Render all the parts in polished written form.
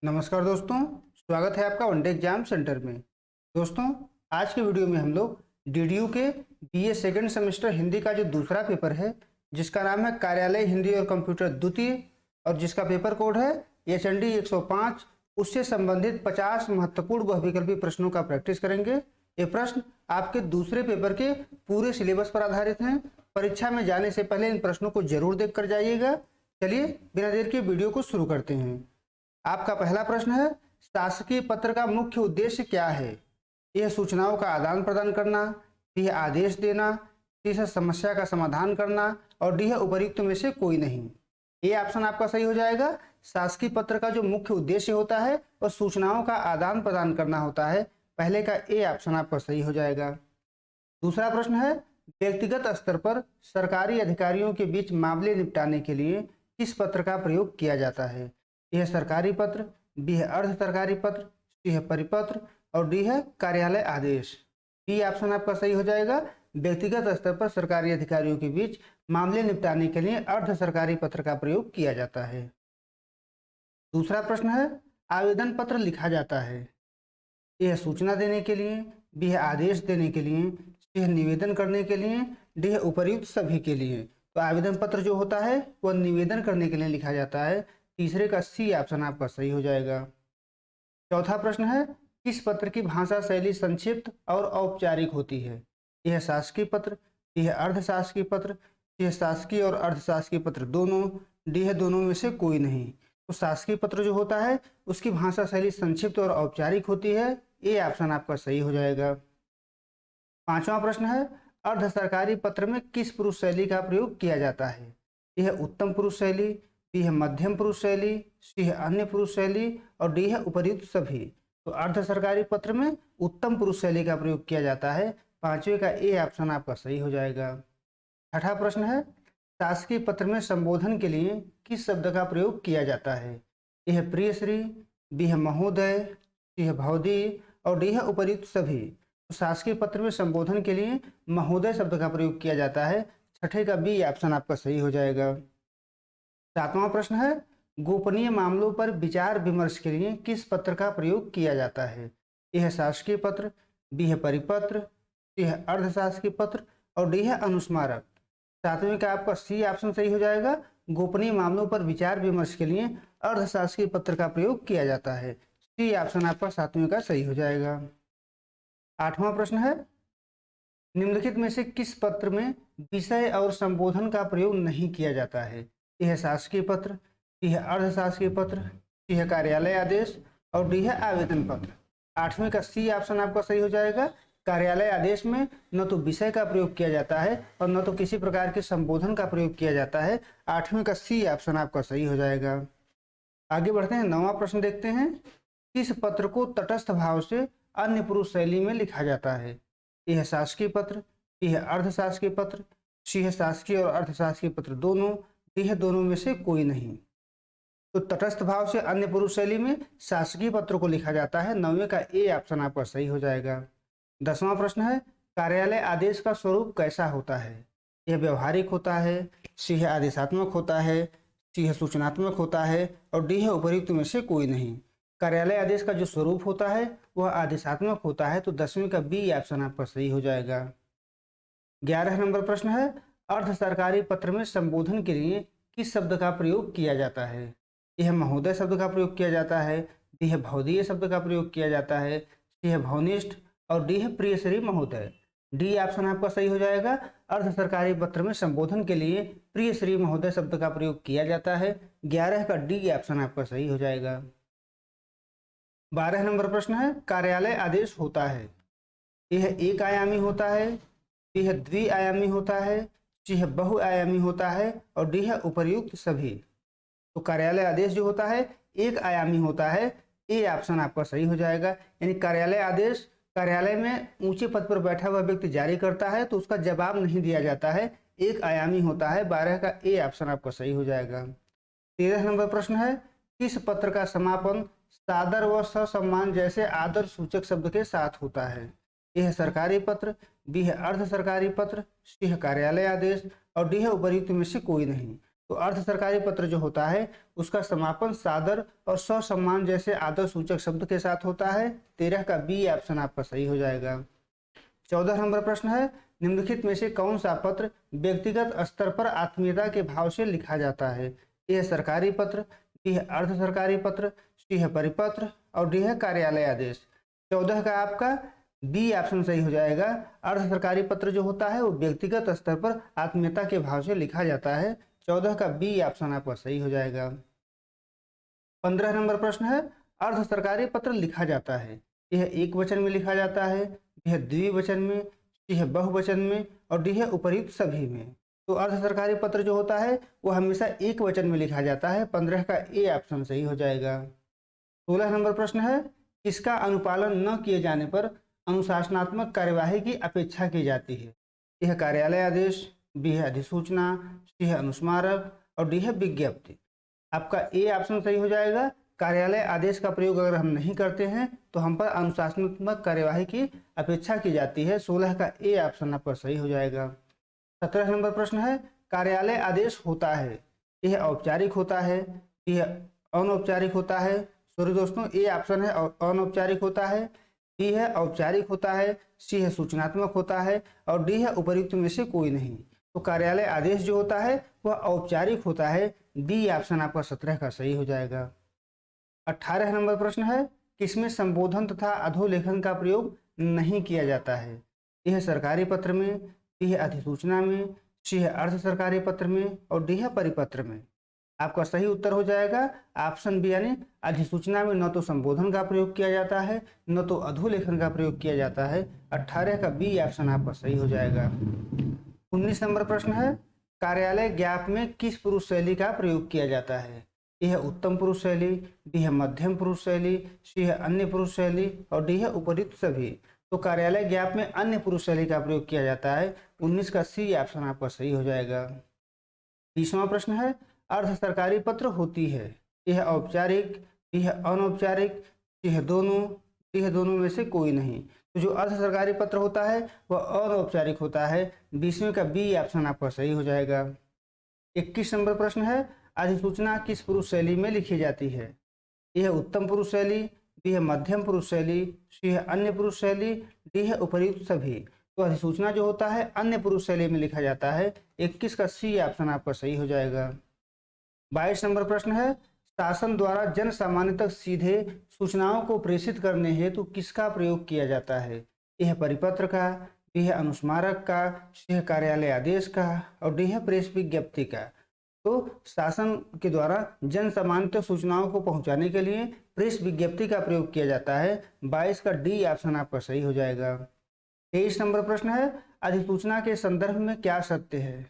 नमस्कार दोस्तों, स्वागत है आपका वनडे एग्जाम सेंटर में। दोस्तों, आज के वीडियो में हम लोग डीडीयू के बीए सेकंड सेमेस्टर हिंदी का जो दूसरा पेपर है, जिसका नाम है कार्यालय हिंदी और कंप्यूटर द्वितीय, और जिसका पेपर कोड है HND 105, उससे संबंधित 50 महत्वपूर्ण बहुविकल्पी प्रश्नों का प्रैक्टिस करेंगे। ये प्रश्न आपके दूसरे पेपर के पूरे सिलेबस पर आधारित हैं। परीक्षा में जाने से पहले इन प्रश्नों को जरूर देख कर जाइएगा। चलिए बिना देर के वीडियो को शुरू करते हैं। आपका पहला प्रश्न है, शासकीय पत्र का मुख्य उद्देश्य क्या है? यह सूचनाओं का आदान प्रदान करना, यह आदेश देना, तीसरा समस्या का समाधान करना, और डी है उपर्युक्त में से कोई नहीं। ये ऑप्शन आपका सही हो जाएगा। शासकीय पत्र का जो मुख्य उद्देश्य होता है वह सूचनाओं का आदान प्रदान करना होता है। पहले का ए ऑप्शन आपका सही हो जाएगा। दूसरा प्रश्न है, व्यक्तिगत स्तर पर सरकारी अधिकारियों के बीच मामले निपटाने के लिए किस पत्र का प्रयोग किया जाता है? यह सरकारी पत्र, बी है अर्ध सरकारी पत्र, सी है परिपत्र, और डी है कार्यालय आदेश। बी ऑप्शन आपका सही हो जाएगा। व्यक्तिगत स्तर पर सरकारी अधिकारियों के बीच मामले निपटाने के लिए अर्ध सरकारी पत्र का प्रयोग किया जाता है। दूसरा प्रश्न है, आवेदन पत्र लिखा जाता है। यह सूचना देने के लिए, बी है आदेश देने के लिए, सी है निवेदन करने के लिए, डी है उपर्युक्त सभी के लिए। तो आवेदन पत्र जो होता है वह निवेदन करने के लिए लिखा जाता है। तीसरे का सी ऑप्शन आपका सही हो जाएगा। चौथा प्रश्न है, किस पत्र की भाषा शैली संक्षिप्त और औपचारिक होती है? यह शासकीय पत्र, यह अर्ध शासकीय पत्र, यह शासकीय और अर्ध शासकीय पत्र दोनों, डी है दोनों में से कोई नहीं। तो शासकीय पत्र जो होता है उसकी भाषा शैली संक्षिप्त और औपचारिक होती है। ये ऑप्शन आपका सही हो जाएगा। पांचवा प्रश्न है, अर्ध सरकारी पत्र में किस पुरुष शैली का प्रयोग किया जाता है? यह उत्तम पुरुष शैली, बी है मध्यम पुरुष शैली, सी है अन्य पुरुष शैली, और डी है उपर्युक्त सभी। तो अर्ध सरकारी पत्र में उत्तम पुरुष शैली का प्रयोग किया जाता है। पांचवे का ए ऑप्शन आपका सही हो जाएगा। छठा प्रश्न है, शासकीय पत्र में संबोधन के लिए किस शब्द का प्रयोग किया जाता है? यह है प्रिय श्री, बी है महोदय, सी है भौदी, और डी है उपर्युक्त सभी। तो शासकीय पत्र में संबोधन के लिए महोदय शब्द का प्रयोग किया जाता है। छठे का बी ऑप्शन आपका सही हो जाएगा। सातवां प्रश्न है, गोपनीय मामलों पर विचार विमर्श के लिए किस पत्र का प्रयोग किया जाता है? यह है शासकीय पत्र, बी है परिपत्र, सी है अर्ध शासकीय पत्र, और डी है अनुस्मारक। सातवें का आपका सी ऑप्शन सही हो जाएगा। गोपनीय मामलों पर विचार विमर्श के लिए अर्ध शासकीय पत्र का प्रयोग किया जाता है। सी ऑप्शन आपका सातवें का सही हो जाएगा। आठवां प्रश्न है, निम्नलिखित में से किस पत्र में विषय और संबोधन का प्रयोग नहीं किया जाता है? यह है शासकीय पत्र, यह है अर्ध शासकीय पत्र, यह है कार्यालय आदेश, और डी है आवेदन पत्र। आठवें का सी ऑप्शन आपका सही हो जाएगा। कार्यालय आदेश में न तो विषय का प्रयोग किया जाता है और न तो किसी प्रकार के संबोधन का प्रयोग किया जाता है। आठवें का सी ऑप्शन आपका सही हो जाएगा। आगे बढ़ते हैं, नौवां प्रश्न देखते हैं। किस पत्र को तटस्थ भाव से अन्य पुरुष शैली में लिखा जाता है? यह है शासकीय पत्र, यह है अर्ध शासकीय पत्र, सी है शासकीय और अर्ध शासकीय पत्र दोनों, डी है दोनों में से कोई नहीं। तो तटस्थ भाव से अन्य पुरुष शैली में शासकीय पत्र को लिखा जाता है। नौवें का ए ऑप्शन आपका सही हो जाएगा। दसवां प्रश्न है, कार्यालय आदेश का स्वरूप कैसा होता है? यह व्यवहारिक होता है, सी है आदेशात्मक होता है, सी है सूचनात्मक होता है, और डी है उपर्युक्त में से कोई नहीं। कार्यालय आदेश का जो स्वरूप होता है वह आदेशात्मक होता है। तो 10वीं का बी ऑप्शन आपका सही हो जाएगा। 11 नंबर प्रश्न है, अर्ध सरकारी पत्र में संबोधन के लिए किस शब्द का प्रयोग किया जाता है? यह महोदय शब्द का प्रयोग किया जाता है, बी है भौदीय शब्द का प्रयोग किया जाता है, सी है भौनिष्ठ, और डी है प्रिय श्री महोदय। डी ऑप्शन आपका सही हो जाएगा। अर्ध सरकारी पत्र में संबोधन के लिए प्रिय श्री महोदय शब्द का प्रयोग किया जाता है। 11 का डी ऑप्शन आपका सही हो जाएगा। 12 नंबर प्रश्न है, कार्यालय आदेश होता है, यह एक आयामी होता है, बी है द्विआयामी होता है, सी है बहुआयामी होता है, और डी है उपर्युक्त सभी। तो कार्यालय आदेश जो होता है एक आयामी होता है। ए ऑप्शन आपका सही हो जाएगा। यानी कार्यालय आदेश कार्यालय में ऊंचे पद पर बैठा हुआ व्यक्ति जारी करता है तो उसका जवाब नहीं दिया जाता है, एक आयामी होता है। 12 का ए ऑप्शन आपका सही हो जाएगा। 13 नंबर प्रश्न है, किस पत्र का समापन सादर व ससम्मान जैसे आदर सूचक शब्द के साथ होता है? यह है सरकारी पत्र, बी है अर्ध सरकारी पत्र, सी है कार्यालय आदेश, और डी है उपर्युक्त में से कोई नहीं। तो अर्ध सरकारी पत्र जो होता है उसका समापन सादर और ससम्मान जैसे आदर सूचक शब्द के साथ होता है। 13 का बी ऑप्शन आपका सही हो जाएगा। 14 नंबर प्रश्न है, निम्नलिखित में से कौन सा पत्र व्यक्तिगत स्तर पर आत्मीयता के भाव से लिखा जाता है? ए है सरकारी पत्र, बी है अर्ध सरकारी पत्र, सी है परिपत्र और डी है कार्यालय आदेश। 14 का आपका बी ऑप्शन सही हो जाएगा। अर्ध सरकारी पत्र जो होता है वो व्यक्तिगत स्तर पर आत्मीयता के भाव से लिखा जाता है। 14 का बी ऑप्शन आपका सही हो जाएगा। 15 नंबर प्रश्न है, अर्ध सरकारी पत्र लिखा जाता है, यह एक वचन में लिखा जाता है, यह द्विवचन में, यह बहुवचन में और डी है उपर्युक्त सभी में। तो अर्ध सरकारी पत्र जो होता है वो हमेशा एक वचन में लिखा जाता है। 15 का ए ऑप्शन सही हो जाएगा। 16 नंबर प्रश्न है, किसका अनुपालन न किए जाने पर अनुशासनात्मक कार्यवाही की अपेक्षा की जाती है? यह कार्यालय आदेश, बी है अधिसूचना, सी है अनुस्मारक और डी है विज्ञप्ति। आपका ए ऑप्शन सही हो जाएगा। कार्यालय आदेश का प्रयोग अगर हम नहीं करते हैं तो हम पर अनुशासनात्मक कार्यवाही की अपेक्षा की जाती है। 16 का ए ऑप्शन आपका सही हो जाएगा। 17 नंबर प्रश्न है, कार्यालय आदेश होता है, यह औपचारिक होता है, यह अनौपचारिक होता है। सॉरी दोस्तों, ए ऑप्शन है अनौपचारिक होता है, बी है औपचारिक होता है, सी है सूचनात्मक होता है और डी है उपर्युक्त में से कोई नहीं। तो कार्यालय आदेश जो होता है वह औपचारिक होता है। बी ऑप्शन आपका 17 का सही हो जाएगा। 18 नंबर प्रश्न है, किसमें संबोधन तथा अधोलेखन का प्रयोग नहीं किया जाता है? यह सरकारी पत्र में, बी है अधिसूचना में, सी है अर्ध सरकारी पत्र में और डी है परिपत्र में। आपका सही उत्तर हो जाएगा ऑप्शन बी, यानी अधिसूचना में न तो संबोधन का प्रयोग किया जाता है न तो अधोलेखन का प्रयोग किया जाता है। 18 का बी ऑप्शन आपका सही हो जाएगा। 19 नंबर प्रश्न है, कार्यालय ज्ञाप में किस पुरुष शैली का प्रयोग किया जाता है? यह है उत्तम पुरुष शैली, बी है मध्यम पुरुष शैली, सी है अन्य पुरुष शैली और डी है उपर्युक्त सभी। तो कार्यालय ज्ञाप में अन्य पुरुष शैली का प्रयोग किया जाता है। 19 का सी ऑप्शन आपका सही हो जाएगा। 20वां प्रश्न है, अर्ध सरकारी पत्र होती है, यह औपचारिक, बी है अनौपचारिक, सी है दोनों, डी है दोनों में से कोई नहीं। तो जो अर्ध सरकारी पत्र होता है वह अनौपचारिक होता है। 20वें का बी ऑप्शन आपका सही हो जाएगा। 21 नंबर प्रश्न है, अधिसूचना किस पुरुष शैली में लिखी जाती है? यह उत्तम पुरुष शैली, बी है मध्यम पुरुष शैली, सी है अन्य पुरुष शैली, डी है उपर्युक्त सभी। तो अधिसूचना जो होता है अन्य पुरुष शैली में लिखा जाता है। 21 का सी ऑप्शन आपका सही हो जाएगा। 22 नंबर प्रश्न है, शासन द्वारा जन सामान्य तक सीधे सूचनाओं को प्रेषित करने हेतु किसका प्रयोग किया जाता है? यह परिपत्र का, बी है अनुस्मारक का, सी है कार्यालय आदेश का और डी है प्रेस विज्ञप्ति का। तो शासन के द्वारा जन सामान्य तक सूचनाओं को पहुंचाने के लिए प्रेस विज्ञप्ति का प्रयोग किया जाता है। 22 का डी ऑप्शन आपका सही हो जाएगा। 23 नंबर प्रश्न है, अधिसूचना के संदर्भ में क्या सत्य है?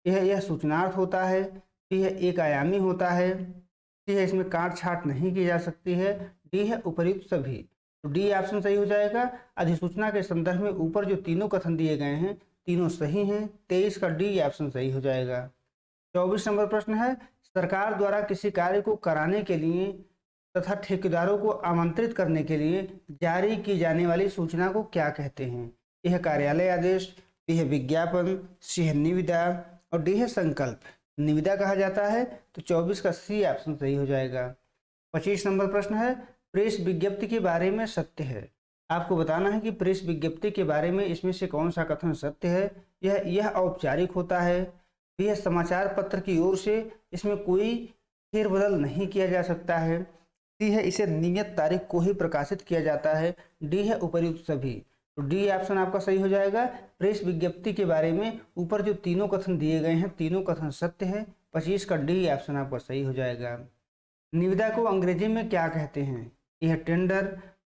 यह सूचनार्थ होता है, डी है एक आयामी होता है, सी है इसमें काट छाट नहीं की जा सकती है, डी है उपर्युक्त सभी। तो डी ऑप्शन सही हो जाएगा। अधिसूचना के संदर्भ में ऊपर जो तीनों कथन दिए गए हैं तीनों सही हैं। 23 का डी ऑप्शन सही हो जाएगा। 24 नंबर प्रश्न है, सरकार द्वारा किसी कार्य को कराने के लिए तथा ठेकेदारों को आमंत्रित करने के लिए जारी की जाने वाली सूचना को क्या कहते हैं? यह कार्यालय आदेश, डी है विज्ञापन, सी है निविदा और डी है संकल्प। निविदा कहा जाता है। तो 24 का सी ऑप्शन सही हो जाएगा। 25 नंबर प्रश्न है, प्रेस विज्ञप्ति के बारे में सत्य है। आपको बताना है कि प्रेस विज्ञप्ति के बारे में इसमें से कौन सा कथन सत्य है। यह औपचारिक होता है, यह समाचार पत्र की ओर से इसमें कोई फेरबदल नहीं किया जा सकता है, डी है इसे नियत तारीख को ही प्रकाशित किया जाता है, डी है उपर्युक्त सभी। तो डी ऑप्शन आपका सही हो जाएगा। प्रेस विज्ञप्ति के बारे में ऊपर जो तीनों कथन दिए गए हैं तीनों कथन सत्य है। 25 का डी ऑप्शन आपका सही हो जाएगा। निविदा को अंग्रेजी में क्या कहते हैं? यह टेंडर,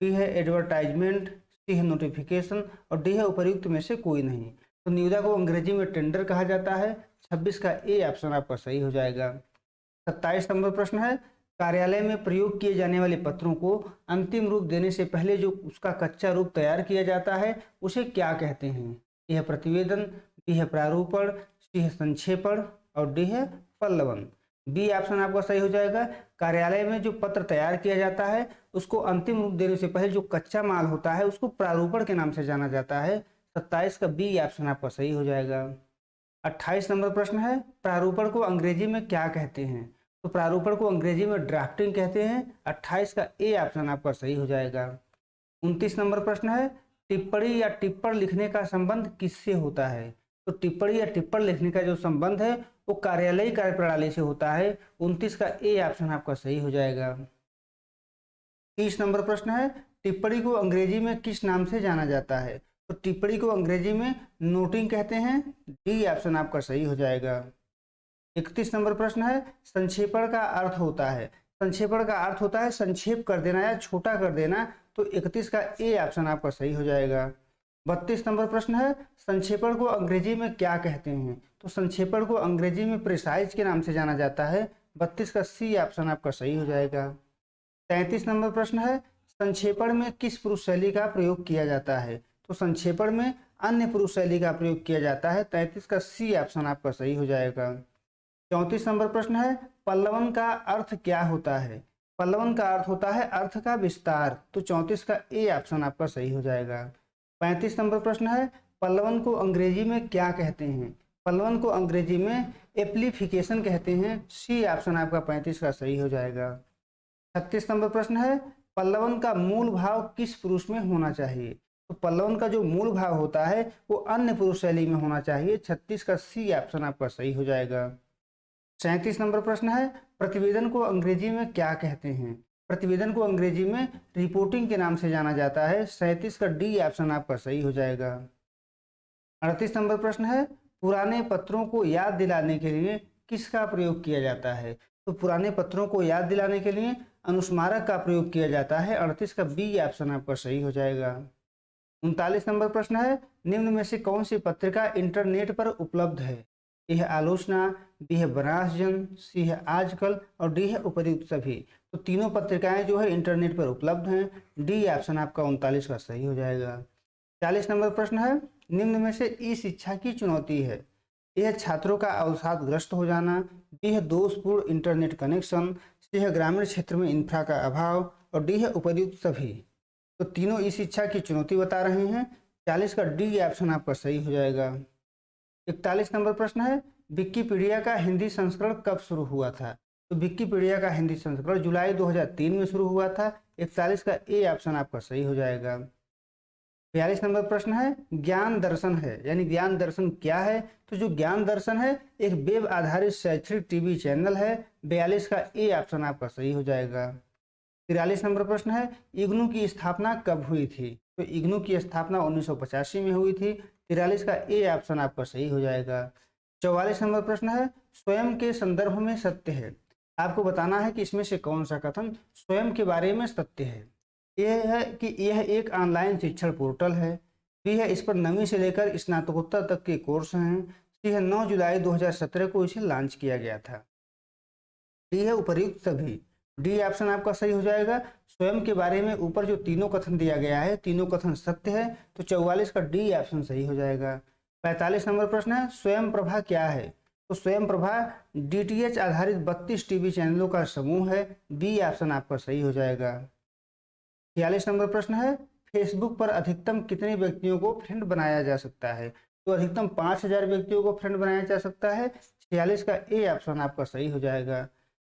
बी है एडवर्टाइजमेंट, सी है नोटिफिकेशन और डी है उपर्युक्त में से कोई नहीं। तो निविदा को अंग्रेजी में टेंडर कहा जाता है। 26 का ए ऑप्शन आपका सही हो जाएगा। 27 नंबर प्रश्न है, कार्यालय में प्रयोग किए जाने वाले पत्रों को अंतिम रूप देने से पहले जो उसका कच्चा रूप तैयार किया जाता है उसे क्या कहते हैं? यह प्रतिवेदन, बी है प्रारूपण, सी है संक्षेपण और डी है पल्लवन। बी ऑप्शन आपका सही हो जाएगा। कार्यालय में जो पत्र तैयार किया जाता है उसको अंतिम रूप देने से पहले जो कच्चा माल होता है उसको प्रारूपण के नाम से जाना जाता है। 27 का बी ऑप्शन आपका सही हो जाएगा। 28 नंबर प्रश्न है, प्रारूपण को अंग्रेजी में क्या कहते हैं? तो प्रारूपण को अंग्रेजी में ड्राफ्टिंग कहते हैं। 28 का ए ऑप्शन आपका सही हो जाएगा। 29 नंबर प्रश्न है, टिप्पणी या टिप्पण लिखने का संबंध किससे होता है? तो टिप्पणी या टिप्पण लिखने का जो संबंध है वो कार्यालयीय कार्यप्रणाली से होता है। 29 का ए ऑप्शन आपका सही हो जाएगा। 30 नंबर प्रश्न है, टिप्पणी को अंग्रेजी में किस नाम से जाना जाता है? तो टिप्पणी को अंग्रेजी में नोटिंग कहते हैं। डी ऑप्शन आपका सही हो जाएगा। 31 नंबर प्रश्न है, संक्षेपण का अर्थ होता है? संक्षेपण का अर्थ होता है संक्षेप कर देना या छोटा कर देना। तो 31 का ए ऑप्शन आपका सही हो जाएगा। 32 नंबर प्रश्न है, संक्षेपण को अंग्रेजी में क्या कहते हैं? तो संक्षेपण को अंग्रेजी में प्रिसाइज के नाम से जाना जाता है। 32 का सी ऑप्शन आपका सही हो जाएगा। 33 नंबर प्रश्न है, संक्षेपण में किस पुरुष शैली का प्रयोग किया जाता है? तो संक्षेपण में अन्य पुरुष शैली का प्रयोग किया जाता है। 33 का सी ऑप्शन आपका सही हो जाएगा। 34 नंबर प्रश्न है, पल्लवन का अर्थ क्या होता है? पल्लवन का अर्थ होता है अर्थ का विस्तार। तो 34 का ए ऑप्शन आपका सही हो जाएगा। 35 नंबर प्रश्न है, पल्लवन को अंग्रेजी में क्या कहते हैं? पल्लवन को अंग्रेजी में एप्लीफिकेशन कहते हैं। सी ऑप्शन आपका 35 का सही हो जाएगा। 36 नंबर प्रश्न है, पल्लवन का मूल भाव किस पुरुष में होना चाहिए? तो पल्लवन का जो मूल भाव होता है वो अन्य पुरुष शैली में होना चाहिए। 36 का सी ऑप्शन आपका सही हो जाएगा। 37 नंबर प्रश्न है, प्रतिवेदन को अंग्रेजी में क्या कहते हैं? प्रतिवेदन को अंग्रेजी में रिपोर्टिंग के नाम से जाना जाता है। 37 का डी ऑप्शन आपका सही हो जाएगा। 38 नंबर प्रश्न है, पुराने पत्रों को याद दिलाने के लिए किसका प्रयोग किया जाता है? तो पुराने पत्रों को याद दिलाने के लिए अनुस्मारक का प्रयोग किया जाता है। 38 का बी ऑप्शन आपका सही हो जाएगा। 39 नंबर प्रश्न है, निम्न में से कौन सी पत्रिका इंटरनेट पर उपलब्ध है? ए है आलोचना, बी है बनास जन, सी है आजकल और डी है उपर्युक्त सभी। तो तीनों पत्रिकाएं जो है इंटरनेट पर उपलब्ध हैं। डी ऑप्शन आपका 39 का सही हो जाएगा। 40 नंबर प्रश्न है, निम्न में से ई शिक्षा की चुनौती है? ए है छात्रों का अवसादग्रस्त हो जाना, बी है दोषपूर्ण इंटरनेट कनेक्शन, सी है ग्रामीण क्षेत्र में इंफ्रा का अभाव और डी है उपर्युक्त सभी। तो तीनों ई शिक्षा की चुनौती बता रहे हैं। 40 का डी ऑप्शन आपका सही हो जाएगा। 41 नंबर प्रश्न है, विकिपीडिया का हिंदी संस्करण कब शुरू हुआ था? तो विकिपीडिया का हिंदी संस्करण जुलाई 2003 में शुरू हुआ था। 41 का ए ऑप्शन आपका सही हो जाएगा। 42 नंबर प्रश्न है, ज्ञान दर्शन है यानी ज्ञान दर्शन क्या है? तो जो ज्ञान दर्शन है एक वेब आधारित शैक्षणिक टीवी चैनल है। 42 का ए ऑप्शन आपका सही हो जाएगा। 43 नंबर प्रश्न है, इग्नू की स्थापना कब हुई थी? तो इग्नू की स्थापना 1985 में हुई थी। 43 का ए ऑप्शन आपका सही हो जाएगा। 44 नंबर प्रश्न है, स्वयं के संदर्भ में सत्य है। आपको बताना है कि इसमें से कौन सा कथन स्वयं के बारे में सत्य है। यह है कि यह एक ऑनलाइन शिक्षण पोर्टल है। बी है इस पर 9वीं से लेकर स्नातकोत्तर तक के कोर्स हैं। सी है 9 जुलाई 2017 को इसे लॉन्च किया गया था। डी है उपर्युक्त सभी। डी ऑप्शन आपका सही हो जाएगा। स्वयं के बारे में ऊपर जो तीनों कथन दिया गया है तीनों कथन सत्य है। तो 44 का डी ऑप्शन सही हो जाएगा। 45 नंबर प्रश्न है, स्वयं प्रभा क्या है? तो स्वयं प्रभा डीटीएच आधारित 32 टीवी चैनलों का समूह है। बी ऑप्शन आपका सही हो जाएगा। 46 नंबर प्रश्न है, फेसबुक पर अधिकतम कितने व्यक्तियों को फ्रेंड बनाया जा सकता है? तो अधिकतम 5000 व्यक्तियों को फ्रेंड बनाया जा सकता है। 46 का ए ऑप्शन आपका सही हो जाएगा।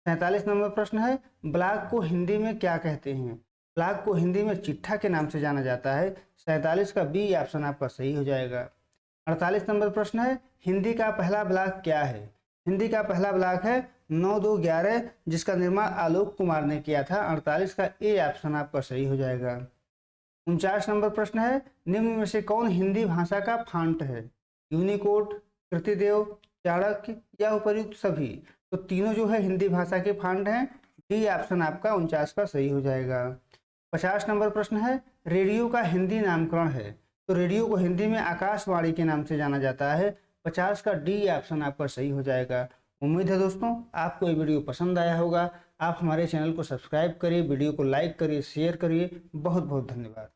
47 नंबर प्रश्न है, ब्लॉग को हिंदी में क्या कहते हैं? ब्लॉग को हिंदी में चिट्ठा के नाम से जाना जाता है। 47 का बी ऑप्शन आपका सही हो जाएगा। 48 नंबर प्रश्न है, हिंदी का पहला ब्लॉग क्या है? हिंदी का पहला ब्लॉग है 9211 जिसका निर्माण आलोक कुमार ने किया था। 48 का ए ऑप्शन आपका सही हो जाएगा। 49 नंबर प्रश्न है, निम्न में से कौन हिंदी भाषा का फॉन्ट है? यूनिकोड, कृतिदेव, चाणक्य या उपर्युक्त सभी। तो तीनों जो है हिंदी भाषा के फॉन्ट हैं। डी ऑप्शन आपका 49 का सही हो जाएगा। 50 नंबर प्रश्न है, रेडियो का हिंदी नामकरण है? तो रेडियो को हिंदी में आकाशवाणी के नाम से जाना जाता है। 50 का डी ऑप्शन आपका सही हो जाएगा। उम्मीद है दोस्तों आपको ये वीडियो पसंद आया होगा। आप हमारे चैनल को सब्सक्राइब करिए, वीडियो को लाइक करिए, शेयर करिए। बहुत बहुत धन्यवाद।